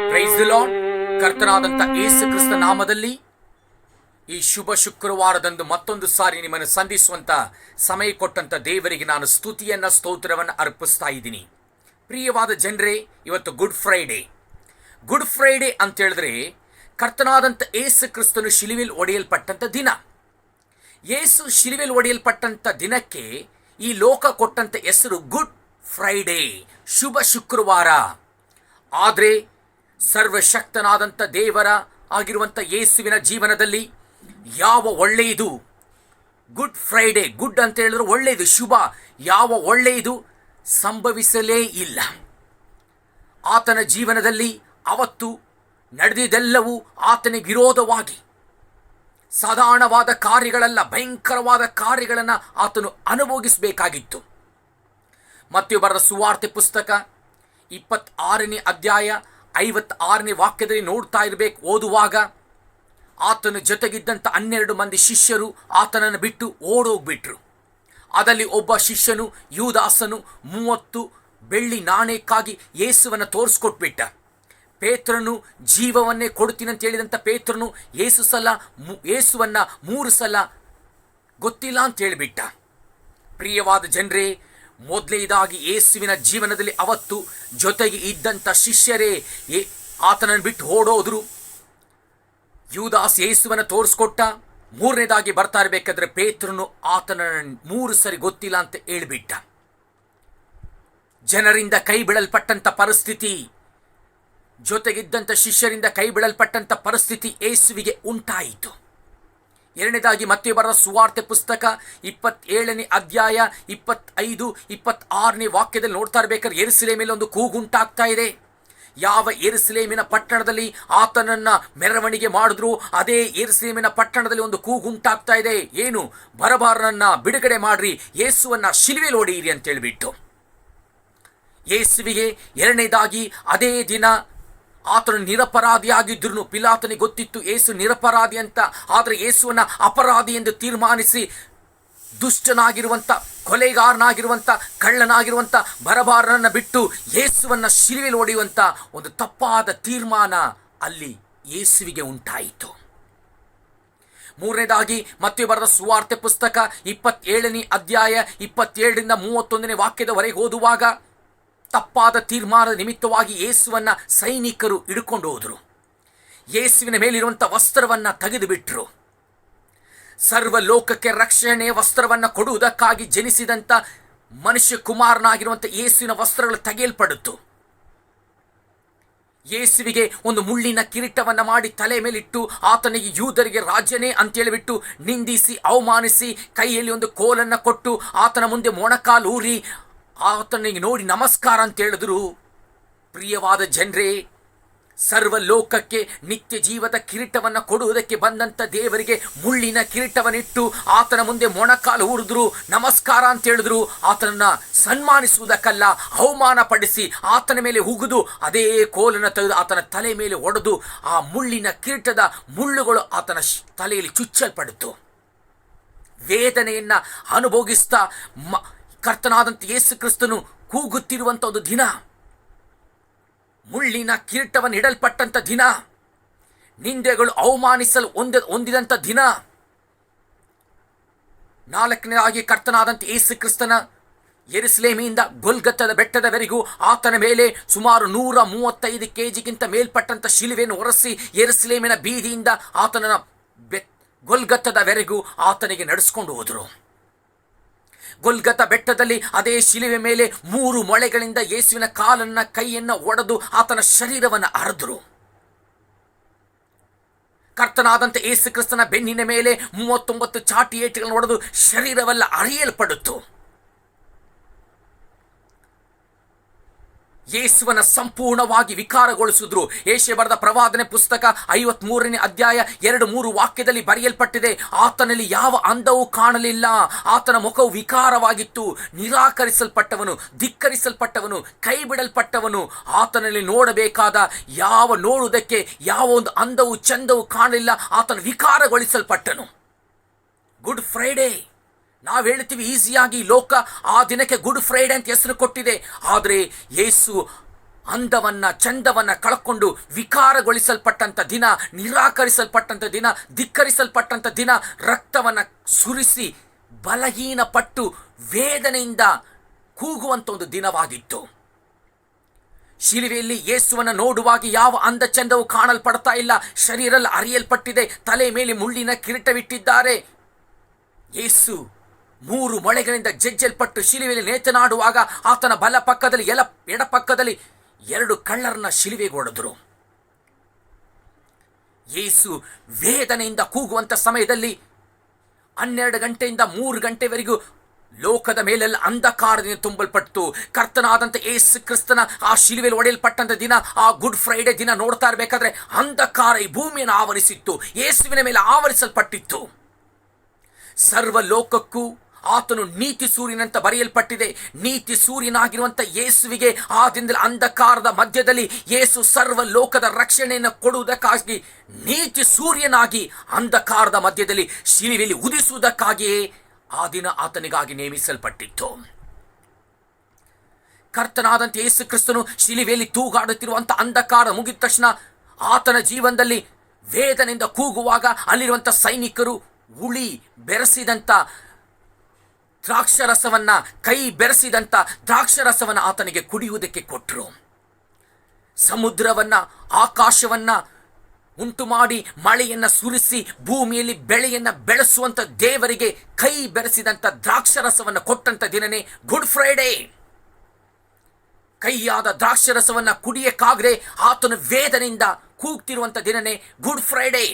Price the Lord. ಕರ್ತನಾದಂಥ ಯೇಸು ಕ್ರಿಸ್ತ ನಾಮದಲ್ಲಿ ಈ ಶುಭ ಶುಕ್ರವಾರದಂದು ಮತ್ತೊಂದು ಸಾರಿ ನಿಮ್ಮನ್ನು ಸಂಧಿಸುವಂತ ಸಮಯ ಕೊಟ್ಟಂತ ದೇವರಿಗೆ ನಾನು ಸ್ತುತಿಯನ್ನ ಸ್ತೋತ್ರವನ್ನು ಅರ್ಪಿಸ್ತಾ ಇದ್ದೀನಿ. ಪ್ರಿಯವಾದ ಜನರೇ, ಇವತ್ತು ಗುಡ್ ಫ್ರೈಡೇ. ಗುಡ್ ಫ್ರೈಡೇ ಅಂತ ಹೇಳಿದ್ರೆ ಕರ್ತನಾದಂಥ ಯೇಸು ಕ್ರಿಸ್ತನು ಶಿಲುಬೆಯಲ್ಲಿ ಒಡೆಯಲ್ಪಟ್ಟಂಥ ದಿನ. ಯೇಸು ಶಿಲುಬೆಯಲ್ಲಿ ಒಡೆಯಲ್ಪಟ್ಟಂಥ ದಿನಕ್ಕೆ ಈ ಲೋಕ ಕೊಟ್ಟಂಥ ಹೆಸರು ಗುಡ್ ಫ್ರೈಡೇ, ಶುಭ ಶುಕ್ರವಾರ. ಆದರೆ ಸರ್ವಶಕ್ತನಾದಂಥ ದೇವರ ಆಗಿರುವಂಥ ಯೇಸುವಿನ ಜೀವನದಲ್ಲಿ ಯಾವ ಒಳ್ಳೆಯದು ಗುಡ್ ಫ್ರೈಡೇ, ಗುಡ್ ಅಂತ ಹೇಳಿದ್ರೆ ಒಳ್ಳೆಯದು, ಶುಭ, ಯಾವ ಒಳ್ಳೆಯದು ಸಂಭವಿಸಲೇ ಇಲ್ಲ. ಆತನ ಜೀವನದಲ್ಲಿ ಅವತ್ತು ನಡೆದಿದ್ದೆಲ್ಲವೂ ಆತನಿಗೆ ವಿರೋಧವಾಗಿ ಸಾಧಾರಣವಾದ ಕಾರ್ಯಗಳಲ್ಲ, ಭಯಂಕರವಾದ ಕಾರ್ಯಗಳನ್ನು ಆತನು ಅನುಭವಿಸಬೇಕಾಗಿತ್ತು. ಮತ್ತೇಯು ಬರೆದ ಸುವಾರ್ತೆ ಪುಸ್ತಕ 26ನೇ ಅಧ್ಯಾಯ 56ನೇ ವಾಕ್ಯದಲ್ಲಿ ನೋಡ್ತಾ ಇರಬೇಕು. ಓದುವಾಗ ಆತನ ಜೊತೆಗಿದ್ದಂಥ 12 ಮಂದಿ ಶಿಷ್ಯರು ಆತನನ್ನು ಬಿಟ್ಟು ಓಡೋಗ್ಬಿಟ್ರು. ಅದರಲ್ಲಿ ಒಬ್ಬ ಶಿಷ್ಯನು ಯೂದಾಸನು 30 ಬೆಳ್ಳಿ ನಾಣ್ಯಕ್ಕಾಗಿ ಯೇಸುವನ್ನು ತೋರಿಸ್ಕೊಟ್ಬಿಟ್ಟ. ಪೇತ್ರನು ಜೀವವನ್ನೇ ಕೊಡ್ತೀನಿ ಅಂತ ಹೇಳಿದಂಥ ಪೇತ್ರನು ಯೇಸುವನ್ನ 3 ಸಲ ಗೊತ್ತಿಲ್ಲ ಅಂತ ಹೇಳಿಬಿಟ್ಟ. ಪ್ರಿಯವಾದ ಜನರೇ, ಮೊದಲನೇದಾಗಿ ಯೇಸುವಿನ ಜೀವನದಲ್ಲಿ ಅವತ್ತು ಜೊತೆಗೆ ಇದ್ದಂಥ ಶಿಷ್ಯರೇ ಆತನನ್ನು ಬಿಟ್ಟು ಓಡೋದ್ರು. ಯೂದಾಸ್ ಯೇಸುವನ್ನು ತೋರಿಸ್ಕೊಟ್ಟ. 3ನೇದಾಗಿ ಬರ್ತಾ ಇರಬೇಕಾದ್ರೆ ಪೇತ್ರನು ಆತನನ್ನು 3 ಸರಿ ಗೊತ್ತಿಲ್ಲ ಅಂತ ಹೇಳಿಬಿಟ್ಟ. ಜನರಿಂದ ಕೈ ಬಿಡಲ್ಪಟ್ಟಂಥ ಪರಿಸ್ಥಿತಿ, ಜೊತೆಗಿದ್ದಂಥ ಶಿಷ್ಯರಿಂದ ಕೈ ಬಿಡಲ್ಪಟ್ಟಂಥ ಪರಿಸ್ಥಿತಿ ಯೇಸುವಿಗೆ ಉಂಟಾಯಿತು. 2ನೇದಾಗಿ ಮತ್ತೇಯು ಬರೆದ ಸುವಾರ್ತೆ ಪುಸ್ತಕ 27ನೇ ಅಧ್ಯಾಯ 25, 26ನೇ ವಾಕ್ಯದಲ್ಲಿ ನೋಡ್ತಾ ಇರಬೇಕಾದ್ರೆ ಯೆರೂಸಲೇಮಿನಲ್ಲಿ ಒಂದು ಕೂಗುಂಟಾಗ್ತಾ ಇದೆ. ಯಾವ ಯೆರೂಸಲೇಮಿನ ಪಟ್ಟಣದಲ್ಲಿ ಆತನನ್ನ ಮೆರವಣಿಗೆ ಮಾಡಿದ್ರು, ಅದೇ ಯೆರೂಸಲೇಮಿನ ಪಟ್ಟಣದಲ್ಲಿ ಒಂದು ಕೂಗುಂಟಾಗ್ತಾ ಇದೆ. ಏನು? ಬರಬಾರನನ್ನ ಬಿಡುಗಡೆ ಮಾಡ್ರಿ, ಯೇಸುವನ್ನ ಶಿಲುಬೆಯಲ್ಲಿ ಹೊಡೆಯಿರಿ ಅಂತ ಹೇಳಿಬಿಟ್ಟು. ಯೇಸುವಿಗೆ 2ನೇದಾಗಿ ಅದೇ ದಿನ ಆತನು ನಿರಪರಾಧಿಯಾಗಿದ್ರು ಪಿಲಾತನಿಗೆ ಗೊತ್ತಿತ್ತು ಯೇಸು ನಿರಪರಾಧಿ ಅಂತ. ಆದರೆ ಯೇಸುವನ್ನ ಅಪರಾಧಿ ಎಂದು ತೀರ್ಮಾನಿಸಿ ದುಷ್ಟನಾಗಿರುವಂಥ, ಕೊಲೆಗಾರನಾಗಿರುವಂಥ, ಕಳ್ಳನಾಗಿರುವಂಥ ಬರಬಾರನನ್ನು ಬಿಟ್ಟು ಯೇಸುವನ್ನ ಶಿಲುಬೆಯಲ್ಲಿ ಹೊಡೆಯುವಂಥ ಒಂದು ತಪ್ಪಾದ ತೀರ್ಮಾನ ಅಲ್ಲಿ ಯೇಸುವಿಗೆ ಉಂಟಾಯಿತು. 3ನೇದಾಗಿ ಮತ್ತೇಯು ಬರೆದ ಸುವಾರ್ತೆ ಪುಸ್ತಕ 27ನೇ ಅಧ್ಯಾಯ 27ರಿಂದ 31ನೇ ವಾಕ್ಯದವರೆಗೆ ಓದುವಾಗ ತಪ್ಪಾದ ತೀರ್ಮಾನದ ನಿಮಿತ್ತವಾಗಿ ಯೇಸುವನ್ನ ಸೈನಿಕರು ಹಿಡ್ಕೊಂಡು ಹೋದರು. ಯೇಸುವಿನ ಮೇಲಿರುವಂಥ ವಸ್ತ್ರವನ್ನು ತೆಗೆದು ಬಿಟ್ಟರು. ಸರ್ವ ಲೋಕಕ್ಕೆ ರಕ್ಷಣೆಯ ವಸ್ತ್ರವನ್ನು ಕೊಡುವುದಕ್ಕಾಗಿ ಜನಿಸಿದಂಥ ಮನುಷ್ಯ ಕುಮಾರನಾಗಿರುವಂಥ ಯೇಸುವಿನ ವಸ್ತ್ರಗಳು ತೆಗೆಯಲ್ಪಡುತ್ತು. ಯೇಸುವಿಗೆ ಒಂದು ಮುಳ್ಳಿನ ಕಿರೀಟವನ್ನು ಮಾಡಿ ತಲೆ ಮೇಲಿಟ್ಟು ಆತನಿಗೆ ಯೂದರಿಗೆ ರಾಜನೇ ಅಂತೇಳಿಬಿಟ್ಟು ನಿಂದಿಸಿ ಅವಮಾನಿಸಿ ಕೈಯಲ್ಲಿ ಒಂದು ಕೋಲನ್ನು ಕೊಟ್ಟು ಆತನ ಮುಂದೆ ಮೊಣಕಾಲು ಊರಿ ಆತನಿಗೆ ನೋಡಿ ನಮಸ್ಕಾರ ಅಂತ ಹೇಳಿದ್ರು. ಪ್ರಿಯವಾದ ಜನರೇ, ಸರ್ವ ಲೋಕಕ್ಕೆ ನಿತ್ಯ ಜೀವದ ಕಿರೀಟವನ್ನು ಕೊಡುವುದಕ್ಕೆ ಬಂದಂಥ ದೇವರಿಗೆ ಮುಳ್ಳಿನ ಕಿರೀಟವನ್ನಿಟ್ಟು ಆತನ ಮುಂದೆ ಮೊಣಕಾಲು ಊರಿದ್ರು, ನಮಸ್ಕಾರ ಅಂತ ಹೇಳಿದ್ರು. ಆತನನ್ನು ಸನ್ಮಾನಿಸುವುದಕ್ಕಲ್ಲ, ಅವಮಾನ ಪಡಿಸಿ ಆತನ ಮೇಲೆ ಉಗಿದು ಅದೇ ಕೋಲನ್ನು ತೆಗೆದು ಆತನ ತಲೆ ಮೇಲೆ ಹೊಡೆದು ಆ ಮುಳ್ಳಿನ ಕಿರೀಟದ ಮುಳ್ಳುಗಳು ಆತನ ತಲೆಯಲ್ಲಿ ಚುಚ್ಚಲ್ಪಡಿತು. ವೇದನೆಯನ್ನು ಅನುಭವಿಸ್ತಾ ಕರ್ತನಾದಂಥ ಯೇಸು ಕ್ರಿಸ್ತನು ಕೂಗುತ್ತಿರುವಂಥ ಒಂದು ದಿನ, ಮುಳ್ಳಿನ ಕಿರೀಟವನ್ನು ಇಡಲ್ಪಟ್ಟಂಥ ದಿನ, ನಿಂದೆಗಳು ಅವಮಾನಿಸಲು ಹೊಂದಿದಂಥ ದಿನ. 4ನೇದಾಗಿ ಕರ್ತನಾದಂಥ ಯೇಸು ಕ್ರಿಸ್ತನ ಯೆರೂಸಲೇಮಿನಿಂದ ಗೊಲ್ಗೊಥದ ಬೆಟ್ಟದವರೆಗೂ ಆತನ ಮೇಲೆ ಸುಮಾರು 135 kgಗಿಂತ ಮೇಲ್ಪಟ್ಟಂಥ ಶಿಲುಬೆಯನ್ನು ಹೊರಸಿ ಯೆರೂಸಲೇಮಿನ ಬೀದಿಯಿಂದ ಆತನ ಗೊಲ್ಗೊಥದವರೆಗೂ ಆತನಿಗೆ ನಡೆಸ್ಕೊಂಡು ಹೋದರು. ಗೊಲ್ಗೊಥ ಬೆಟ್ಟದಲ್ಲಿ ಅದೇ ಶಿಲುಬೆ ಮೇಲೆ 3 ಮೊಳೆಗಳಿಂದ ಯೇಸುವಿನ ಕಾಲನ್ನ ಕೈಯನ್ನು ಒಡೆದು ಆತನ ಶರೀರವನ್ನು ಅರೆದರು. ಕರ್ತನಾದಂಥ ಯೇಸು ಕ್ರಿಸ್ತನ ಬೆನ್ನಿನ ಮೇಲೆ 39 ಚಾಟಿ ಏಟುಗಳನ್ನು ಹೊಡೆದು ಶರೀರವೆಲ್ಲ ಅರಿಯಲ್ಪಡುತ್ತು. ಯೇಸುವನ್ನ ಸಂಪೂರ್ಣವಾಗಿ ವಿಕಾರಗೊಳಿಸಿದ್ರು. ಯೆಶಾಯ ಬರೆದ ಪ್ರವಾದನೆ ಪುಸ್ತಕ 53ನೇ ಅಧ್ಯಾಯ 2-3 ವಾಕ್ಯದಲ್ಲಿ ಬರೆಯಲ್ಪಟ್ಟಿದೆ, ಆತನಲ್ಲಿ ಯಾವ ಅಂದವೂ ಕಾಣಲಿಲ್ಲ, ಆತನ ಮುಖವು ವಿಕಾರವಾಗಿತ್ತು, ನಿರಾಕರಿಸಲ್ಪಟ್ಟವನು, ಧಿಕ್ಕರಿಸಲ್ಪಟ್ಟವನು, ಕೈ ಬಿಡಲ್ಪಟ್ಟವನು, ಆತನಲ್ಲಿ ನೋಡಬೇಕಾದ ನೋಡುವುದಕ್ಕೆ ಯಾವ ಒಂದು ಅಂದವೂ ಚಂದವೂ ಕಾಣಲಿಲ್ಲ, ಆತನ ವಿಕಾರಗೊಳಿಸಲ್ಪಟ್ಟನು. ಗುಡ್ ಫ್ರೈಡೇ ನಾವು ಹೇಳ್ತೀವಿ ಈಸಿಯಾಗಿ, ಲೋಕ ಆ ದಿನಕ್ಕೆ ಗುಡ್ ಫ್ರೈಡೆ ಅಂತ ಹೆಸರು ಕೊಟ್ಟಿದೆ. ಆದರೆ ಯೇಸು ಅಂದವನ್ನ ಚಂದವನ್ನ ಕಳ್ಕೊಂಡು ವಿಕಾರಗೊಳಿಸಲ್ಪಟ್ಟಂಥ ದಿನ, ನಿರಾಕರಿಸಲ್ಪಟ್ಟಂಥ ದಿನ, ಧಿಕ್ಕರಿಸಲ್ಪಟ್ಟಂಥ ದಿನ, ರಕ್ತವನ್ನ ಸುರಿಸಿ ಬಲಹೀನಪಟ್ಟು ವೇದನೆಯಿಂದ ಕೂಗುವಂಥ ಒಂದು ದಿನವಾಗಿತ್ತು. ಶಿಲುಬೆಯಲ್ಲಿ ಯೇಸುವನ್ನು ನೋಡುವಾಗ ಯಾವ ಅಂದ ಚಂದವು ಕಾಣಲ್ಪಡ್ತಾ ಇಲ್ಲ. ಶರೀರ ಅರಿಯಲ್ಪಟ್ಟಿದೆ, ತಲೆ ಮೇಲೆ ಮುಳ್ಳಿನ ಕಿರೀಟವಿಟ್ಟಿದ್ದಾರೆ. ಯೇಸು 3 ಮೊಳೆಗಳಿಂದ ಜಜ್ಜಲ್ಪಟ್ಟು ಶಿಲುಬೆಯಲ್ಲಿ ನೇತನಾಡುವಾಗ ಆತನ ಬಲ ಪಕ್ಕದಲ್ಲಿ ಎಡಪಕ್ಕದಲ್ಲಿ 2 ಕಳ್ಳರನ್ನ ಶಿಲುಬೆಗೆ ಹೊಡೆದರು. ಯೇಸು ವೇದನೆಯಿಂದ ಕೂಗುವಂಥ ಸಮಯದಲ್ಲಿ 12 ಗಂಟೆಯಿಂದ 3 ಗಂಟೆವರೆಗೂ ಲೋಕದ ಮೇಲೆಲ್ಲ ಅಂಧಕಾರದಿಂದ ತುಂಬಲ್ಪಟ್ಟು ಕರ್ತನಾದಂಥ ಯೇಸು ಕ್ರಿಸ್ತನ ಆ ಶಿಲುಬೆಯಲ್ಲಿ ಹೊಡೆಯಲ್ಪಟ್ಟಂಥ ದಿನ, ಆ ಗುಡ್ ಫ್ರೈಡೆ ದಿನ ನೋಡ್ತಾ ಇರಬೇಕಾದ್ರೆ ಅಂಧಕಾರ ಈ ಭೂಮಿಯನ್ನು ಆವರಿಸಿತ್ತು, ಯೇಸುವಿನ ಮೇಲೆ ಆವರಿಸಲ್ಪಟ್ಟಿತ್ತು. ಸರ್ವ ಲೋಕಕ್ಕೂ ಆತನು ನೀತಿ ಸೂರ್ಯನಂತ ಬರೆಯಲ್ಪಟ್ಟಿದೆ. ನೀತಿ ಸೂರ್ಯನಾಗಿರುವಂಥ ಯೇಸುವಿಗೆ ಆ ದಿನದಲ್ಲಿ ಅಂಧಕಾರದ ಮಧ್ಯದಲ್ಲಿ ಯೇಸು ಸರ್ವ ಲೋಕದ ರಕ್ಷಣೆಯನ್ನು ಕೊಡುವುದಕ್ಕಾಗಿ ನೀತಿ ಸೂರ್ಯನಾಗಿ ಅಂಧಕಾರದ ಮಧ್ಯದಲ್ಲಿ ಶಿಲುಬೆಯಲ್ಲಿ ಉದಿಸುವುದಕ್ಕಾಗಿಯೇ ಆ ದಿನ ಆತನಿಗಾಗಿ ನೇಮಿಸಲ್ಪಟ್ಟಿತ್ತು. ಕರ್ತನಾದಂಥ ಯೇಸು ಕ್ರಿಸ್ತನು ಶಿಲುಬೆಯಲ್ಲಿ ತೂಗಾಡುತ್ತಿರುವಂಥ ಅಂಧಕಾರ ಮುಗಿದ ತಕ್ಷಣ ಆತನ ಜೀವನದಲ್ಲಿ ವೇದನೆಯಿಂದ ಕೂಗುವಾಗ ಅಲ್ಲಿರುವಂಥ ಸೈನಿಕರು ಉಳಿ ಬೆರೆಸಿದಂಥ ದ್ರಾಕ್ಷರಸವನ್ನ, ಕೈ ಬೆರೆಸಿದಂಥ ದ್ರಾಕ್ಷರಸವನ್ನ ಆತನಿಗೆ ಕುಡಿಯುವುದಕ್ಕೆ ಕೊಟ್ಟರು. ಸಮುದ್ರವನ್ನ, ಆಕಾಶವನ್ನ ಉಂಟು ಮಾಡಿ ಮಳೆಯನ್ನು ಸುರಿಸಿ ಭೂಮಿಯಲ್ಲಿ ಬೆಳೆಯನ್ನು ಬೆಳೆಸುವಂಥ ದೇವರಿಗೆ ಕೈ ಬೆರೆಸಿದಂಥ ದ್ರಾಕ್ಷರಸವನ್ನು ಕೊಟ್ಟಂಥ ದಿನನೇ ಗುಡ್ ಫ್ರೈಡೇ. ಕೈಯಾದ ದ್ರಾಕ್ಷರಸವನ್ನು ಕುಡಿಯಕ್ಕಾಗದೆ ಆತನು ವೇದನೆಯಿಂದ ಕೂಗ್ತಿರುವಂಥ ದಿನನೇ ಗುಡ್ ಫ್ರೈಡೇ.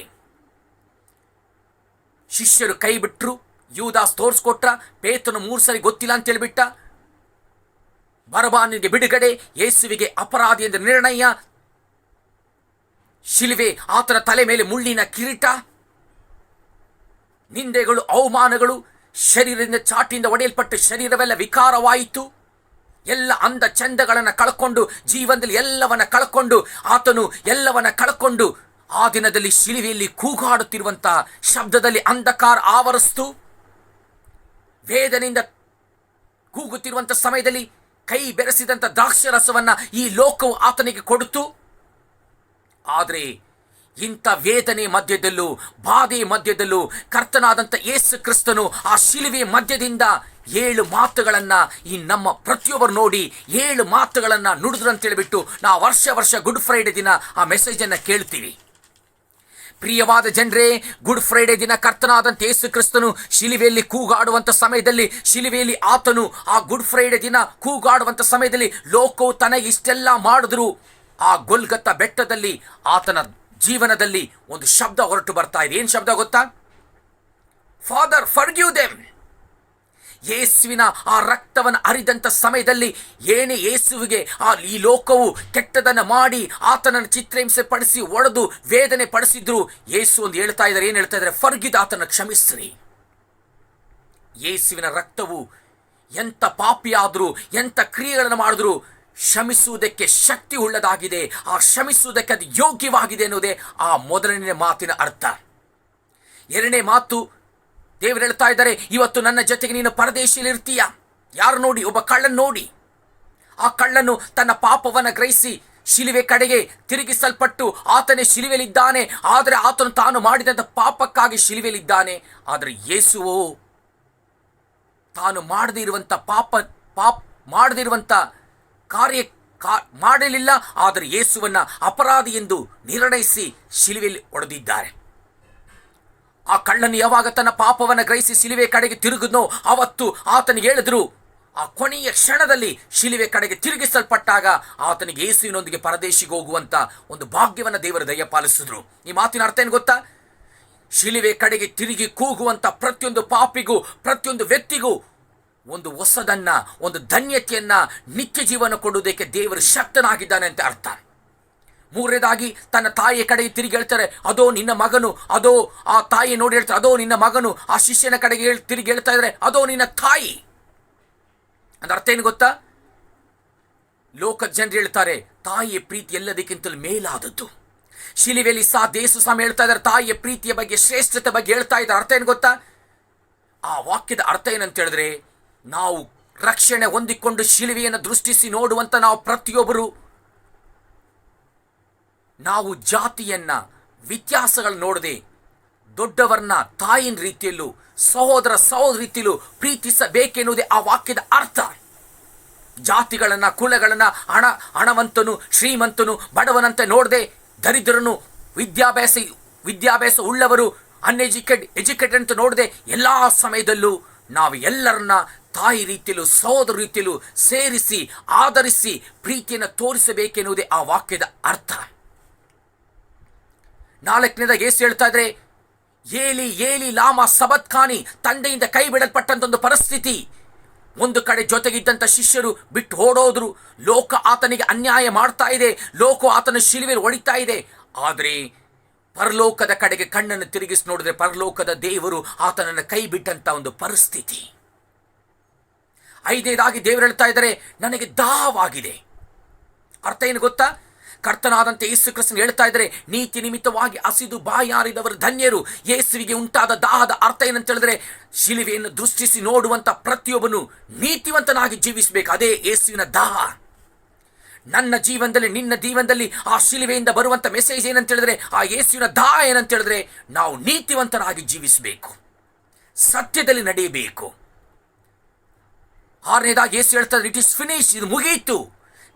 ಶಿಷ್ಯರು ಕೈ ಬಿಟ್ಟರು, ಯೂದಾಸ್ ತೋರಿಸ್ಕೊಟ್ರ, ಪೇತ್ರನು 3 ಸರಿ ಗೊತ್ತಿಲ್ಲ ಅಂತ ಹೇಳಿಬಿಟ್ಟ. ಬರಬಾನಿಗೆ ಬಿಡುಗಡೆ, ಯೇಸುವಿಗೆ ಅಪರಾಧಿ ಎಂದು ನಿರ್ಣಯ, ಶಿಲುಬೆ, ಆತನ ತಲೆ ಮೇಲೆ ಮುಳ್ಳಿನ ಕಿರೀಟ, ನಿಂದೆಗಳು, ಅವಮಾನಗಳು, ಶರೀರದಿಂದ ಚಾಟಿಯಿಂದ ಒಡೆಯಲ್ಪಟ್ಟು ಶರೀರವೆಲ್ಲ ವಿಕಾರವಾಯಿತು. ಎಲ್ಲ ಅಂದ ಚಂದಗಳನ್ನು ಕಳ್ಕೊಂಡು, ಜೀವನದಲ್ಲಿ ಎಲ್ಲವನ್ನ ಕಳ್ಕೊಂಡು, ಆತನು ಎಲ್ಲವನ್ನ ಕಳ್ಕೊಂಡು ಆ ದಿನದಲ್ಲಿ ಶಿಲುಬೆಯಲ್ಲಿ ಕೂಗಾಡುತ್ತಿರುವಂಥ ಶಬ್ದದಲ್ಲಿ ಅಂಧಕಾರ ಆವರಿಸ್ತು. ವೇದನೆಯಿಂದ ಕೂಗುತ್ತಿರುವಂಥ ಸಮಯದಲ್ಲಿ ಕೈ ಬೆರೆಸಿದಂಥ ದ್ರಾಕ್ಷರಸವನ್ನ ಈ ಲೋಕವು ಆತನಿಗೆ ಕೊಡುತ್ತು. ಆದರೆ ಇಂಥ ವೇದನೆ ಮಧ್ಯದಲ್ಲೂ, ಬಾಧೆ ಮಧ್ಯದಲ್ಲೂ ಕರ್ತನಾದಂಥ ಯೇಸು ಕ್ರಿಸ್ತನು ಆ ಶಿಲುಬೆಯ ಮಧ್ಯದಿಂದ 7 ಮಾತುಗಳನ್ನು ಈ ನಮ್ಮ ಪ್ರತಿಯೊಬ್ಬರು ನೋಡಿ 7 ಮಾತುಗಳನ್ನು ನುಡಿದ್ರು ಅಂತ ಹೇಳಿಬಿಟ್ಟು ನಾವು ವರ್ಷ ಗುಡ್ ಫ್ರೈಡೆ ದಿನ ಆ ಮೆಸೇಜನ್ನು ಕೇಳ್ತೀವಿ. ಪ್ರಿಯವಾದ ಜನರೇ, ಗುಡ್ ಫ್ರೈಡೆ ದಿನ ಕರ್ತನಾದಂಥ ಯೇಸು ಕ್ರಿಸ್ತನು ಶಿಲುಬೆಯಲ್ಲಿ ಕೂಗಾಡುವಂಥ ಸಮಯದಲ್ಲಿ, ಶಿಲುಬೆಯಲ್ಲಿ ಆತನು ಆ ಗುಡ್ ಫ್ರೈಡೆ ದಿನ ಕೂಗಾಡುವಂಥ ಸಮಯದಲ್ಲಿ ಲೋಕವು ತನಗೆ ಇಷ್ಟೆಲ್ಲ ಮಾಡಿದ್ರು, ಆ ಗೊಲ್ಗತ್ತ ಬೆಟ್ಟದಲ್ಲಿ ಆತನ ಜೀವನದಲ್ಲಿ ಒಂದು ಶಬ್ದ ಹೊರಟು ಬರ್ತಾ ಇದೆ. ಏನು ಶಬ್ದ ಗೊತ್ತಾ? Father forgive them. ಯೇಸುವಿನ ಆ ರಕ್ತವನ್ನು ಹರಿದಂಥ ಸಮಯದಲ್ಲಿ ಏನೇ ಯೇಸುವಿಗೆ ಈ ಲೋಕವು ಕೆಟ್ಟದನ್ನು ಮಾಡಿ ಆತನನ್ನು ಚಿತ್ರಹಿಂಸೆ ಪಡಿಸಿ ಒಡೆದು ವೇದನೆ ಪಡಿಸಿದ್ರು, ಯೇಸು ಒಂದು ಹೇಳ್ತಾ ಇದ್ದಾರೆ. ಏನು ಹೇಳ್ತಾ ಇದ್ದಾರೆ? ಫರ್ಗಿದ್, ಆತನ ಕ್ಷಮಿಸ್ರಿ. ಯೇಸುವಿನ ರಕ್ತವು ಎಂಥ ಪಾಪಿಯಾದರೂ, ಎಂಥ ಕ್ರಿಯೆಗಳನ್ನು ಮಾಡಿದ್ರು ಕ್ಷಮಿಸುವುದಕ್ಕೆ ಶಕ್ತಿ ಉಳ್ಳದಾಗಿದೆ. ಆ ಕ್ಷಮಿಸುವುದಕ್ಕೆ ಅದು ಯೋಗ್ಯವಾಗಿದೆ ಅನ್ನೋದೇ ಆ ಮೊದಲನೇ ಮಾತಿನ ಅರ್ಥ. 2ನೇ ಮಾತು, ದೇವರು ಹೇಳ್ತಾ ಇದ್ದಾರೆ, ಇವತ್ತು ನನ್ನ ಜೊತೆಗೆ ನೀನು ಪರದೇಶಿಯಲ್ಲಿ ಇರ್ತೀಯ. ಯಾರು ನೋಡಿ? ಒಬ್ಬ ಕಳ್ಳನ್ ನೋಡಿ. ಆ ಕಳ್ಳನು ತನ್ನ ಪಾಪವನ್ನು ಗ್ರಹಿಸಿ ಶಿಲುವೆ ಕಡೆಗೆ ತಿರುಗಿಸಲ್ಪಟ್ಟು ಆತನೇ ಶಿಲುವೆಯಲ್ಲಿದ್ದಾನೆ. ಆದರೆ ಆತನು ತಾನು ಮಾಡಿದಂಥ ಪಾಪಕ್ಕಾಗಿ ಶಿಲುವೆಯಲ್ಲಿದ್ದಾನೆ. ಆದರೆ ಯೇಸುವು ತಾನು ಮಾಡದಿರುವಂಥ ಮಾಡದಿರುವಂಥ ಕಾರ್ಯ ಮಾಡಲಿಲ್ಲ. ಆದರೆ ಯೇಸುವನ್ನ ಅಪರಾಧಿ ಎಂದು ನಿರ್ಣಯಿಸಿ ಶಿಲುವೆಯಲ್ಲಿ ಹೊಡೆದಿದ್ದಾರೆ. ಆ ಕಳ್ಳನು ಯಾವಾಗ ತನ್ನ ಪಾಪವನ್ನು ಗ್ರಹಿಸಿ ಶಿಲುವೆ ಕಡೆಗೆ ತಿರುಗಿದ್ನೋ ಅವತ್ತು ಆತನಿಗೆ ಹೇಳಿದ್ರು, ಆ ಕೊನೆಯ ಕ್ಷಣದಲ್ಲಿ ಶಿಲುವೆ ಕಡೆಗೆ ತಿರುಗಿಸಲ್ಪಟ್ಟಾಗ ಆತನಿಗೆ ಯೇಸುವಿನೊಂದಿಗೆ ಪರದೇಶಿಗೆ ಹೋಗುವಂತ ಒಂದು ಭಾಗ್ಯವನ್ನು ದೇವರು ದಯಪಾಲಿಸಿದ್ರು. ಈ ಮಾತಿನ ಅರ್ಥ ಏನು ಗೊತ್ತಾ? ಶಿಲುವೆ ಕಡೆಗೆ ತಿರುಗಿ ಕೂಗುವಂತ ಪ್ರತಿಯೊಂದು ಪಾಪಿಗೂ, ಪ್ರತಿಯೊಂದು ವ್ಯಕ್ತಿಗೂ ಒಂದು ಹೊಸದನ್ನ, ಒಂದು ಧನ್ಯತೆಯನ್ನ, ನಿತ್ಯ ಜೀವನ ಕೊಡುವುದಕ್ಕೆ ದೇವರು ಶಕ್ತನಾಗಿದ್ದಾನೆ ಅಂತ ಅರ್ಥ. 3ನೇದಾಗಿ ತನ್ನ ತಾಯಿಯ ಕಡೆಗೆ ತಿರುಗಿ ಹೇಳ್ತಾರೆ, ಅದೋ ನಿನ್ನ ಮಗನು. ಅದೋ ಆ ತಾಯಿ ನೋಡಿ ಹೇಳ್ತಾರೆ, ಅದೋ ನಿನ್ನ ಮಗನು. ಆ ಶಿಷ್ಯನ ಕಡೆಗೆ ತಿರುಗಿ ಹೇಳ್ತಾ ಇದ್ದಾರೆ, ಅದೋ ನಿನ್ನ ತಾಯಿ. ಅಂದ್ರೆ ಅರ್ಥ ಏನು ಗೊತ್ತಾ? ಲೋಕದ ಜನರು ಹೇಳ್ತಾರೆ ತಾಯಿಯ ಪ್ರೀತಿ ಎಲ್ಲದಕ್ಕಿಂತಲೂ ಮೇಲಾದದ್ದು. ಶಿಲುವೆಯಲ್ಲಿ ಯೇಸು ಸ್ವಾಮಿ ಹೇಳ್ತಾ ಇದ್ದಾರೆ ತಾಯಿಯ ಪ್ರೀತಿಯ ಬಗ್ಗೆ, ಶ್ರೇಷ್ಠತೆ ಬಗ್ಗೆ ಹೇಳ್ತಾ ಇದ್ದಾರೆ. ಅರ್ಥ ಏನು ಗೊತ್ತಾ? ಆ ವಾಕ್ಯದ ಅರ್ಥ ಏನಂತ ಹೇಳಿದ್ರೆ, ನಾವು ರಕ್ಷಣೆ ಹೊಂದಿಕೊಂಡು ಶಿಲುವೆಯನ್ನು ದೃಷ್ಟಿಸಿ ನೋಡುವಂತ ನಾವು ಪ್ರತಿಯೊಬ್ಬರು ನಾವು ಜಾತಿಯನ್ನ ವ್ಯತ್ಯಾಸಗಳು ನೋಡದೆ ದೊಡ್ಡವರನ್ನ ತಾಯಿನ ರೀತಿಯಲ್ಲೂ ಸಹೋದರ ರೀತಿಯಲ್ಲೂ ಪ್ರೀತಿಸಬೇಕೆನ್ನುವುದೇ ಆ ವಾಕ್ಯದ ಅರ್ಥ. ಜಾತಿಗಳನ್ನ ಕುಲಗಳನ್ನ ಹಣವಂತನು ಶ್ರೀಮಂತನು ಬಡವನಂತೆ ನೋಡದೆ ದರಿದ್ರನು ವಿದ್ಯಾಭ್ಯಾಸ ಉಳ್ಳವರು ಎಜುಕೇಟೆಡ್ ಅಂತ ನೋಡದೆ ಎಲ್ಲ ಸಮಯದಲ್ಲೂ ನಾವು ಎಲ್ಲರನ್ನ ತಾಯಿ ರೀತಿಯಲ್ಲೂ ಸಹೋದರ ರೀತಿಯಲ್ಲೂ ಸೇರಿಸಿ ಆದರಿಸಿ ಪ್ರೀತಿಯನ್ನು ತೋರಿಸಬೇಕೆನ್ನುವುದೇ ಆ ವಾಕ್ಯದ ಅರ್ಥ. 4ನೇದಾಗಿ ಯೇಸು ಹೇಳ್ತಾ ಇದ್ರೆ, ಏಲಿ ಏಲಿ ಲಾಮ ಸಬತ್ಕಾನಿ, ತಂದೆಯಿಂದ ಕೈ ಬಿಡಲ್ಪಟ್ಟಂತ ಒಂದು ಪರಿಸ್ಥಿತಿ. ಒಂದು ಕಡೆ ಜೊತೆಗಿದ್ದಂಥ ಶಿಷ್ಯರು ಬಿಟ್ಟು ಓಡೋದ್ರು. ಲೋಕ ಆತನಿಗೆ ಅನ್ಯಾಯ ಮಾಡ್ತಾ ಇದೆ, ಲೋಕ ಆತನ ಶಿಲುಬೆಯಲ್ಲಿ ಹೊಡಿತಾ ಇದೆ. ಆದರೆ ಪರಲೋಕದ ಕಡೆಗೆ ಕಣ್ಣನ್ನು ತಿರುಗಿಸಿ ನೋಡಿದ್ರೆ ಪರಲೋಕದ ದೇವರು ಆತನನ್ನು ಕೈ ಬಿಟ್ಟಂತ ಒಂದು ಪರಿಸ್ಥಿತಿ. 5ನೇದಾಗಿ ದೇವರು ಹೇಳ್ತಾ ಇದ್ದಾರೆ, ನನಗೆ ದಾಹವಾಗಿದೆ. ಅರ್ಥ ಏನು ಗೊತ್ತಾ? ಕರ್ತನಾದಂತೆ ಯೇಸು ಕ್ರಿಸ್ತನು ಹೇಳ್ತಾ ಇದ್ದಾರೆ, ನೀತಿ ನಿಮಿತ್ತವಾಗಿ ಹಸಿದು ಬಾಯಾರಿದವರು ಧನ್ಯರು. ಯೇಸುವಿಗೆ ಉಂಟಾದ ದಾಹದ ಅರ್ಥ ಏನಂತ ಹೇಳಿದ್ರೆ, ಶಿಲುವೆಯನ್ನು ದೃಷ್ಟಿಸಿ ನೋಡುವಂತ ಪ್ರತಿಯೊಬ್ಬನು ನೀತಿವಂತನಾಗಿ ಜೀವಿಸಬೇಕು. ಅದೇ ಯೇಸುವಿನ ದಾಹ. ನನ್ನ ಜೀವನದಲ್ಲಿ ನಿನ್ನ ಜೀವನದಲ್ಲಿ ಆ ಶಿಲುವೆಯಿಂದ ಬರುವಂತ ಮೆಸೇಜ್ ಏನಂತ ಹೇಳಿದ್ರೆ, ಆ ಯೇಸುವಿನ ದಾಹ ಏನಂತ ಹೇಳಿದ್ರೆ, ನಾವು ನೀತಿವಂತನಾಗಿ ಜೀವಿಸಬೇಕು, ಸತ್ಯದಲ್ಲಿ ನಡೆಯಬೇಕು. 6ನೇದಾಗಿ ಯೇಸು ಹೇಳ್ತಾರೆ, ಇಟ್ ಇಸ್ ಫಿನಿಶ್, ಇದು ಮುಗಿಯಿತು.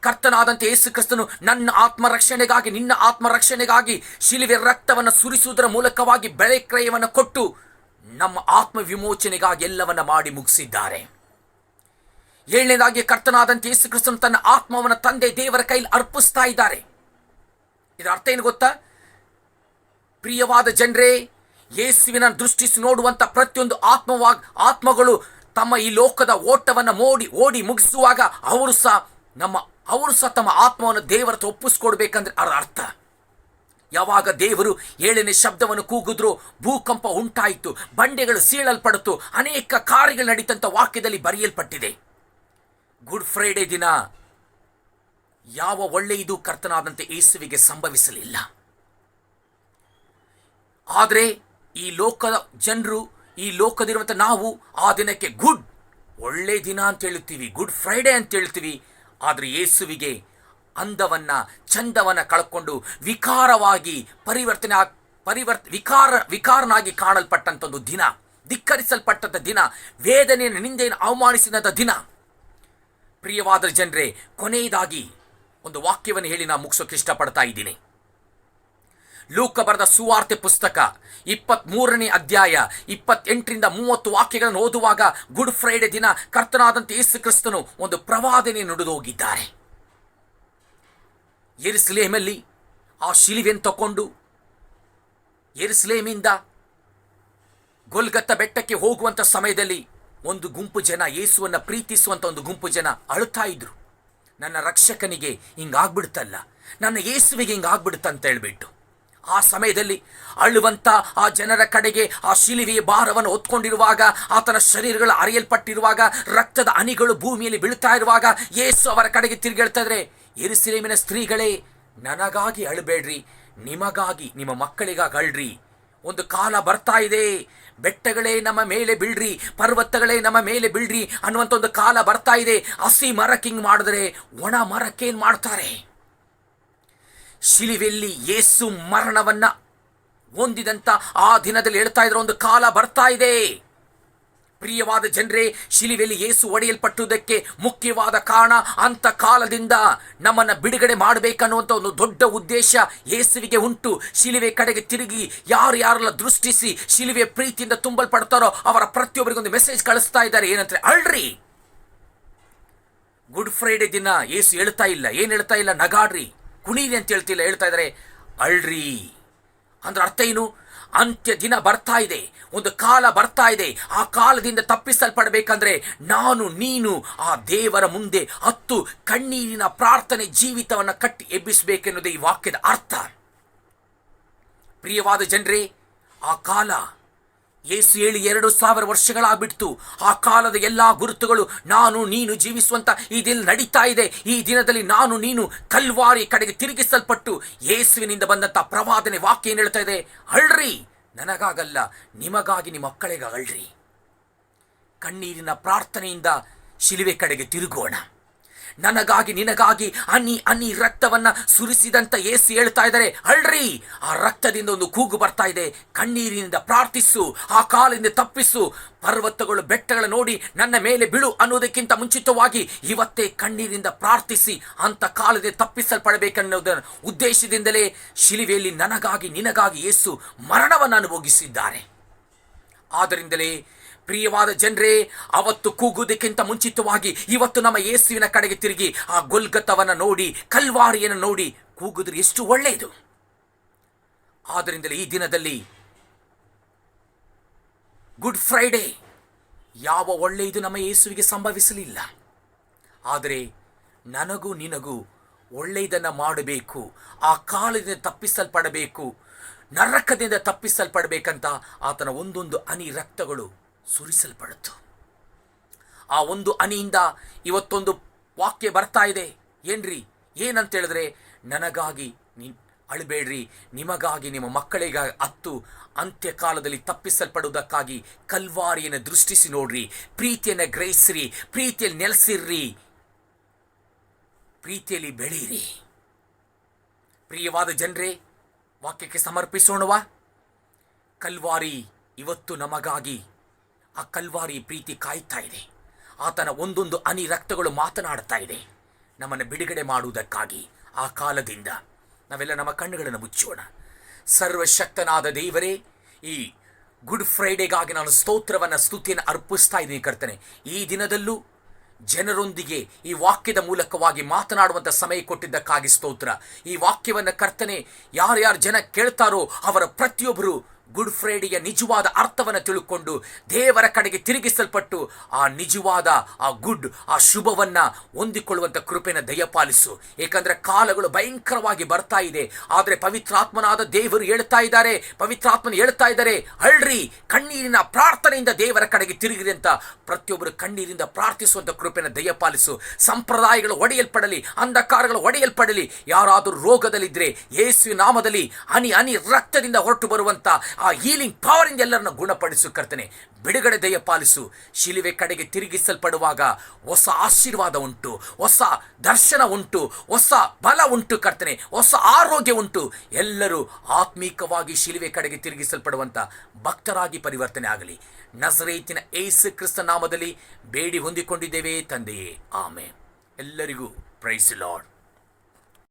ಕರ್ತನಾದಂತೆ ಯೇಸು ಕ್ರಿಸ್ತನು ನನ್ನ ಆತ್ಮರಕ್ಷಣೆಗಾಗಿ ನಿನ್ನ ಆತ್ಮರಕ್ಷಣೆಗಾಗಿ ಶಿಲುವೆ ರಕ್ತವನ್ನು ಸುರಿಸುವುದರ ಮೂಲಕವಾಗಿ ಬೆಳೆ ಕ್ರಯವನ್ನು ಕೊಟ್ಟು ನಮ್ಮ ಆತ್ಮ ವಿಮೋಚನೆಗಾಗಿ ಎಲ್ಲವನ್ನ ಮಾಡಿ ಮುಗಿಸಿದ್ದಾರೆ. 7ನೇದಾಗಿ ಕರ್ತನಾದಂತೆ ಯೇಸು ಕ್ರಿಸ್ತನು ತನ್ನ ಆತ್ಮವನ್ನು ತಂದೆ ದೇವರ ಕೈಲಿ ಅರ್ಪಿಸ್ತಾ ಇದ್ದಾರೆ. ಇದರ ಅರ್ಥ ಏನು ಗೊತ್ತಾ? ಪ್ರಿಯವಾದ ಜನರೇ, ಯೇಸುವಿನ ದೃಷ್ಟಿಸಿ ನೋಡುವಂತ ಪ್ರತಿಯೊಂದು ಆತ್ಮಗಳು ತಮ್ಮ ಈ ಲೋಕದ ಓಟವನ್ನು ಓಡಿ ಮುಗಿಸುವಾಗ ಅವರು ಸಹ ತಮ್ಮ ಆತ್ಮವನ್ನು ದೇವರ ಹತ್ರ ಒಪ್ಪಿಸ್ಕೊಡ್ಬೇಕಂದ್ರೆ ಅದರ ಅರ್ಥ. ಯಾವಾಗ ದೇವರು 7ನೇ ಶಬ್ದವನ್ನು ಕೂಗಿದ್ರು ಭೂಕಂಪ ಉಂಟಾಯಿತು, ಬಂಡೆಗಳು ಸೀಳಲ್ಪಡಿತು, ಅನೇಕ ಕಾರ್ಯಗಳು ನಡೀತಂತ ವಾಕ್ಯದಲ್ಲಿ ಬರೆಯಲ್ಪಟ್ಟಿದೆ. ಗುಡ್ ಫ್ರೈಡೆ ದಿನ ಯಾವ ಒಳ್ಳೆಯದು ಕರ್ತನಾದಂತೆ ಯೇಸುವಿಗೆ ಸಂಭವಿಸಲಿಲ್ಲ. ಆದರೆ ಈ ಲೋಕದ ಜನರು, ಈ ಲೋಕದಿರುವಂಥ ನಾವು ಆ ದಿನಕ್ಕೆ ಒಳ್ಳೆ ದಿನ ಅಂತ ಹೇಳ್ತೀವಿ, ಗುಡ್ ಫ್ರೈಡೆ ಅಂತ ಹೇಳ್ತೀವಿ. ಆದರೆ ಯೇಸುವಿಗೆ ಚಂದವನ್ನ ಕಳ್ಕೊಂಡು ವಿಕಾರವಾಗಿ ವಿಕಾರನಾಗಿ ಕಾಣಲ್ಪಟ್ಟಂತ ಒಂದು ದಿನ, ಧಿಕ್ಕರಿಸಲ್ಪಟ್ಟಂತ ದಿನ, ವೇದನೆಯನ್ನು ನಿಂದೆಯನ್ನು ಅವಮಾನಿಸಿದಂಥ ದಿನ. ಪ್ರಿಯವಾದ ಜನರೇ, ಕೊನೆಯದಾಗಿ ಒಂದು ವಾಕ್ಯವನ್ನು ಹೇಳಿ ನಾನು ಮುಗಿಸೋಕೆ ಇಷ್ಟಪಡ್ತಾ ಇದ್ದೀನಿ. ಲೂಕ ಬರೆದ ಸುವಾರ್ತೆ ಪುಸ್ತಕ 23ನೇ ಅಧ್ಯಾಯ 28ರಿಂದ 30 ವಾಕ್ಯಗಳನ್ನು ಓದುವಾಗ ಗುಡ್ ಫ್ರೈಡೆ ದಿನ ಕರ್ತನಾದಂತೆ ಯೇಸು ಕ್ರಿಸ್ತನು ಒಂದು ಪ್ರವಾದನೆ ನುಡಿದು ಹೋಗಿದ್ದಾರೆ. ಯೆರೂಸಲೇಮಲ್ಲಿ ಆ ಶಿಲುವೆಯನ್ನು ತಕೊಂಡು ಯೆರೂಸಲೇಮಿಂದ ಗೊಲ್ಗತ್ತ ಬೆಟ್ಟಕ್ಕೆ ಹೋಗುವಂತ ಸಮಯದಲ್ಲಿ ಒಂದು ಗುಂಪು ಜನ, ಯೇಸುವನ್ನ ಪ್ರೀತಿಸುವಂತ ಒಂದು ಗುಂಪು ಜನ ಅಳುತ್ತಾ ಇದ್ರು. ನನ್ನ ರಕ್ಷಕನಿಗೆ ಹಿಂಗಾಗ್ಬಿಡ್ತಲ್ಲ, ನನ್ನ ಯೇಸುವಿಗೆ ಹಿಂಗಾಗ್ಬಿಡುತ್ತಂತ ಹೇಳ್ಬಿಟ್ಟು ಆ ಸಮಯದಲ್ಲಿ ಅಳುವಂತ ಆ ಜನರ ಕಡೆಗೆ ಆ ಶಿಲುವೆಯ ಭಾರವನ್ನು ಹೊತ್ಕೊಂಡಿರುವಾಗ, ಆತನ ಶರೀರಗಳು ಅರಿಯಲ್ಪಟ್ಟಿರುವಾಗ, ರಕ್ತದ ಹನಿಗಳು ಭೂಮಿಯಲ್ಲಿ ಬೀಳ್ತಾ ಇರುವಾಗ ಯೇಸು ಅವರ ಕಡೆಗೆ ತಿರುಗಿ ಹೇಳ್ತಾ ಇದ್ರೆ, ಯೆರೂಸಲೇಮಿನ ಸ್ತ್ರೀಗಳೇ, ನನಗಾಗಿ ಅಳಬೇಡ್ರಿ, ನಿಮಗಾಗಿ ನಿಮ್ಮ ಮಕ್ಕಳಿಗಾಗಿ ಅಳ್ರಿ. ಒಂದು ಕಾಲ ಬರ್ತಾ ಇದೆ, ಬೆಟ್ಟಗಳೇ ನಮ್ಮ ಮೇಲೆ ಬೀಳ್ರಿ, ಪರ್ವತಗಳೇ ನಮ್ಮ ಮೇಲೆ ಬೀಳ್ರಿ ಅನ್ನುವಂಥ ಒಂದು ಕಾಲ ಬರ್ತಾ ಇದೆ. ಹಸಿ ಮರಕ್ಕೆ ಹಿಂಗ್ ಮಾಡಿದ್ರೆ ಒಣ ಮರಕ್ಕೇನ್ ಮಾಡ್ತಾರೆ? ಶಿಲುವೆಯಲ್ಲಿ ಯೇಸು ಮರಣವನ್ನ ಹೊಂದಿದಂತ ಆ ದಿನದಲ್ಲಿ ಹೇಳ್ತಾ ಇದ್ರ ಒಂದು ಕಾಲ ಬರ್ತಾ ಇದೆ. ಪ್ರಿಯವಾದ ಜನರೇ, ಶಿಲುವೆಯಲ್ಲಿ ಯೇಸು ಒಡೆಯಲ್ಪಟ್ಟುದಕ್ಕೆ ಮುಖ್ಯವಾದ ಕಾರಣ ಅಂತ ಕಾಲದಿಂದ ನಮ್ಮನ್ನ ಬಿಡುಗಡೆ ಮಾಡಬೇಕನ್ನುವಂಥ ಒಂದು ದೊಡ್ಡ ಉದ್ದೇಶ ಯೇಸುವಿಗೆ ಉಂಟು. ಶಿಲುವೆ ಕಡೆಗೆ ತಿರುಗಿ ಯಾರೆಲ್ಲ ದೃಷ್ಟಿಸಿ ಶಿಲುವೆ ಪ್ರೀತಿಯಿಂದ ತುಂಬಲ್ಪಡ್ತಾರೋ ಅವರ ಪ್ರತಿಯೊಬ್ಬರಿಗೊಂದು ಮೆಸೇಜ್ ಕಳಿಸ್ತಾ ಇದ್ದಾರೆ. ಏನಂದ್ರೆ, ಅಳ್ರಿ. ಗುಡ್ ಫ್ರೈಡೆ ದಿನ ಯೇಸು ಹೇಳ್ತಾ ಇಲ್ಲ, ಏನ್ ಹೇಳ್ತಾ ಇಲ್ಲ, ನಗಾಡ್ರಿ ಕುಣೀರಿ ಅಂತ ಹೇಳ್ತಾ ಇದ್ದಾರೆ, ಅಳ್ರಿ. ಅಂದ್ರೆ ಅರ್ಥ ಏನು? ಅಂತ್ಯ ದಿನ ಬರ್ತಾ ಇದೆ, ಒಂದು ಕಾಲ ಬರ್ತಾ ಇದೆ. ಆ ಕಾಲದಿಂದ ತಪ್ಪಿಸಲ್ಪಡಬೇಕಂದ್ರೆ ನೀನು ಆ ದೇವರ ಮುಂದೆ ಹತ್ತು ಕಣ್ಣೀರಿನ ಪ್ರಾರ್ಥನೆ ಜೀವಿತವನ್ನು ಕಟ್ಟಿ ಎಬ್ಬಿಸಬೇಕೆನ್ನುವುದೇ ಈ ವಾಕ್ಯದ ಅರ್ಥ. ಪ್ರಿಯವಾದ ಜನರೇ, ಆ ಕಾಲ ಯೇಸು ಹೇಳಿ 2000 ವರ್ಷಗಳಾಗ್ಬಿಡ್ತು. ಆ ಕಾಲದ ಎಲ್ಲಾ ಗುರುತುಗಳು ನೀನು ಜೀವಿಸುವಂತ ಈ ದಿನ ನಡೀತಾ ಇದೆ. ಈ ದಿನದಲ್ಲಿ ನೀನು ಕಲ್ವಾರಿ ಕಡೆಗೆ ತಿರುಗಿಸಲ್ಪಟ್ಟು ಯೇಸುವಿನಿಂದ ಬಂದಂತ ಪ್ರವಾದನೆ ವಾಕ್ಯ ಏನ್ ಹೇಳ್ತಾ ಇದೆ? ಅಳ್ರಿ, ನನಗಾಗಲ್ಲ, ನಿಮಗಾಗಿ ನಿಮ್ಮ ಮಕ್ಕಳಿಗಾಗಿ ಅಳ್ರಿ. ಕಣ್ಣೀರಿನ ಪ್ರಾರ್ಥನೆಯಿಂದ ಶಿಲುವೆ ಕಡೆಗೆ ತಿರುಗೋಣ. ನನಗಾಗಿ ನಿನಗಾಗಿ ಹನಿ ಹನಿ ರಕ್ತವನ್ನ ಸುರಿಸಿದಂತ ಯೇಸು ಹೇಳ್ತಾ ಇದ್ದಾರೆ, ಅಳ್ರಿ. ಆ ರಕ್ತದಿಂದ ಒಂದು ಕೂಗು ಬರ್ತಾ ಇದೆ, ಕಣ್ಣೀರಿನಿಂದ ಪ್ರಾರ್ಥಿಸು, ಆ ಕಾಲಿಂದ ತಪ್ಪಿಸು. ಪರ್ವತಗಳು ಬೆಟ್ಟಗಳ ನೋಡಿ ನನ್ನ ಮೇಲೆ ಬೀಳು ಅನ್ನೋದಕ್ಕಿಂತ ಮುಂಚಿತವಾಗಿ ಇವತ್ತೇ ಕಣ್ಣೀರಿಂದ ಪ್ರಾರ್ಥಿಸಿ ಅಂತ ಕಾಲದೆ ತಪ್ಪಿಸಲ್ಪಡಬೇಕನ್ನೋದ ಉದ್ದೇಶದಿಂದಲೇ ಶಿಲುಬೆಯಲ್ಲಿ ನನಗಾಗಿ ನಿನಗಾಗಿ ಯೇಸು ಮರಣವನ್ನು ಅನುಭವಿಸಿದ್ದಾರೆ. ಆದ್ದರಿಂದಲೇ ಪ್ರಿಯವಾದ ಜನರೇ, ಅವತ್ತು ಕೂಗುವುದಕ್ಕಿಂತ ಮುಂಚಿತವಾಗಿ ಇವತ್ತು ನಮ್ಮ ಯೇಸುವಿನ ಕಡೆಗೆ ತಿರುಗಿ ಆ ಗೊಲ್ಗತವನ್ನ ನೋಡಿ, ಕಲ್ವಾರಿಯನ್ನು ನೋಡಿ ಕೂಗುದ್ರೆ ಎಷ್ಟು ಒಳ್ಳೆಯದು. ಆದ್ದರಿಂದಲೇ ಈ ದಿನದಲ್ಲಿ ಗುಡ್ ಫ್ರೈಡೇ, ಯಾವ ಒಳ್ಳೆಯದು ನಮ್ಮ ಯೇಸುವಿಗೆ ಸಂಭವಿಸಲಿಲ್ಲ. ಆದರೆ ನನಗೂ ನಿನಗೂ ಒಳ್ಳೆಯದನ್ನು ಮಾಡಬೇಕು, ಆ ಕಾಲದಿಂದ ತಪ್ಪಿಸಲ್ಪಡಬೇಕು, ನರಕದಿಂದ ತಪ್ಪಿಸಲ್ಪಡಬೇಕಂತ ಆತನ ಒಂದೊಂದು ಹನಿ ರಕ್ತಗಳು ಸುರಿಸಲ್ಪಡುತ್ತು. ಆ ಒಂದು ಹನಿಯಿಂದ ಇವತ್ತೊಂದು ವಾಕ್ಯ ಬರ್ತಾ ಇದೆ. ಏನ್ರಿ? ಏನಂತ ಹೇಳಿದ್ರೆ, ನನಗಾಗಿ ಅಳಬೇಡ್ರಿ, ನಿಮಗಾಗಿ ನಿಮ್ಮ ಮಕ್ಕಳಿಗಾಗಿ ಅತ್ತು ಅಂತ್ಯಕಾಲದಲ್ಲಿ ತಪ್ಪಿಸಲ್ಪಡುವುದಕ್ಕಾಗಿ ಕಲ್ವಾರಿಯನ್ನು ದೃಷ್ಟಿಸಿ ನೋಡ್ರಿ, ಪ್ರೀತಿಯನ್ನು ಗ್ರಹಿಸಿರಿ, ಪ್ರೀತಿಯಲ್ಲಿ ನೆಲೆಸಿರ್ರಿ, ಪ್ರೀತಿಯಲ್ಲಿ ಬೆಳೀರಿ. ಪ್ರಿಯವಾದ ಜನರೇ, ವಾಕ್ಯಕ್ಕೆ ಸಮರ್ಪಿಸೋಣವಾ? ಕಲ್ವಾರಿ ಇವತ್ತು ನಮಗಾಗಿ, ಆ ಕಲ್ವಾರಿ ಪ್ರೀತಿ ಕಾಯ್ತಾ ಇದೆ. ಆತನ ಒಂದೊಂದು ಹನಿ ರಕ್ತಗಳು ಮಾತನಾಡ್ತಾ ಇದೆ ನಮ್ಮನ್ನು ಬಿಡುಗಡೆ ಮಾಡುವುದಕ್ಕಾಗಿ. ಆ ಕಾಲದಿಂದ ನಾವೆಲ್ಲ ನಮ್ಮ ಕಣ್ಣುಗಳನ್ನು ಮುಚ್ಚೋಣ. ಸರ್ವಶಕ್ತನಾದ ದೇವರೇ, ಈ ಗುಡ್ ಫ್ರೈಡೇಗಾಗಿ ನಾನು ಸ್ತೋತ್ರವನ್ನು ಸ್ತುತಿಯನ್ನು ಅರ್ಪಿಸ್ತಾ ಇದ್ದೀನಿ ಕರ್ತನೆ. ಈ ದಿನದಲ್ಲೂ ಜನರೊಂದಿಗೆ ಈ ವಾಕ್ಯದ ಮೂಲಕವಾಗಿ ಮಾತನಾಡುವಂಥ ಸಮಯ ಕೊಟ್ಟಿದ್ದಕ್ಕಾಗಿ ಸ್ತೋತ್ರ. ಈ ವಾಕ್ಯವನ್ನು ಕರ್ತನೆ ಯಾರ್ಯಾರು ಜನ ಕೇಳ್ತಾರೋ ಅವರ ಪ್ರತಿಯೊಬ್ಬರು ಗುಡ್ ಫ್ರೈಡೆಯ ನಿಜವಾದ ಅರ್ಥವನ್ನು ತಿಳ್ಕೊಂಡು ದೇವರ ಕಡೆಗೆ ತಿರುಗಿಸಲ್ಪಟ್ಟು ಆ ನಿಜವಾದ ಆ ಶುಭವನ್ನು ಹೊಂದಿಕೊಳ್ಳುವಂಥ ಕೃಪೆನ ದಯಪಾಲಿಸು. ಏಕೆಂದರೆ ಕಾಲಗಳು ಭಯಂಕರವಾಗಿ ಬರ್ತಾ ಇದೆ. ಆದರೆ ಪವಿತ್ರಾತ್ಮನಾದ ದೇವರು ಹೇಳ್ತಾ ಇದ್ದಾರೆ, ಪವಿತ್ರಾತ್ಮನ ಹೇಳ್ತಾ ಇದ್ದಾರೆ, ಅಳ್ರಿ, ಕಣ್ಣೀರಿನ ಪ್ರಾರ್ಥನೆಯಿಂದ ದೇವರ ಕಡೆಗೆ ತಿರುಗಿರಿ ಅಂತ ಪ್ರತಿಯೊಬ್ಬರು ಕಣ್ಣೀರಿಂದ ಪ್ರಾರ್ಥಿಸುವಂಥ ಕೃಪೆನ ದಯಪಾಲಿಸು. ಸಂಪ್ರದಾಯಗಳು ಒಡೆಯಲ್ಪಡಲಿ, ಅಂಧಕಾರಗಳು ಒಡೆಯಲ್ಪಡಲಿ. ಯಾರಾದರೂ ರೋಗದಲ್ಲಿದ್ದರೆ ಯೇಸುವಿನ ನಾಮದಲ್ಲಿ ಹನಿ ಹನಿ ರಕ್ತದಿಂದ ಹೊರಟು ಬರುವಂಥ ಆ ಹೀಲಿಂಗ್ ಪವರಿಂದ ಎಲ್ಲರನ್ನ ಗುಣಪಡಿಸು ಕರ್ತನೆ. ಬಿಡುಗಡೆ ದಯಪಾಲಿಸು. ಶಿಲುವೆ ಕಡೆಗೆ ತಿರುಗಿಸಲ್ಪಡುವಾಗ ಹೊಸ ಆಶೀರ್ವಾದ ಉಂಟು, ಹೊಸ ದರ್ಶನ ಉಂಟು, ಹೊಸ ಬಲ ಉಂಟು ಕರ್ತನೆ, ಹೊಸ ಆರೋಗ್ಯ ಉಂಟು. ಎಲ್ಲರೂ ಆತ್ಮೀಕವಾಗಿ ಶಿಲುವೆ ಕಡೆಗೆ ತಿರುಗಿಸಲ್ಪಡುವಂಥ ಭಕ್ತರಾಗಿ ಪರಿವರ್ತನೆ ಆಗಲಿ. ನಜರೇತಿನ ಯೇಸು ಕ್ರಿಸ್ತ ನಾಮದಲ್ಲಿ ಬೇಡಿ ಹೊಂದಿಕೊಂಡಿದ್ದೇವೆ ತಂದೆಯೇ, ಆಮೆನ್. ಎಲ್ಲರಿಗೂ ಪ್ರೈಸ್ ಲಾರ್ಡ್.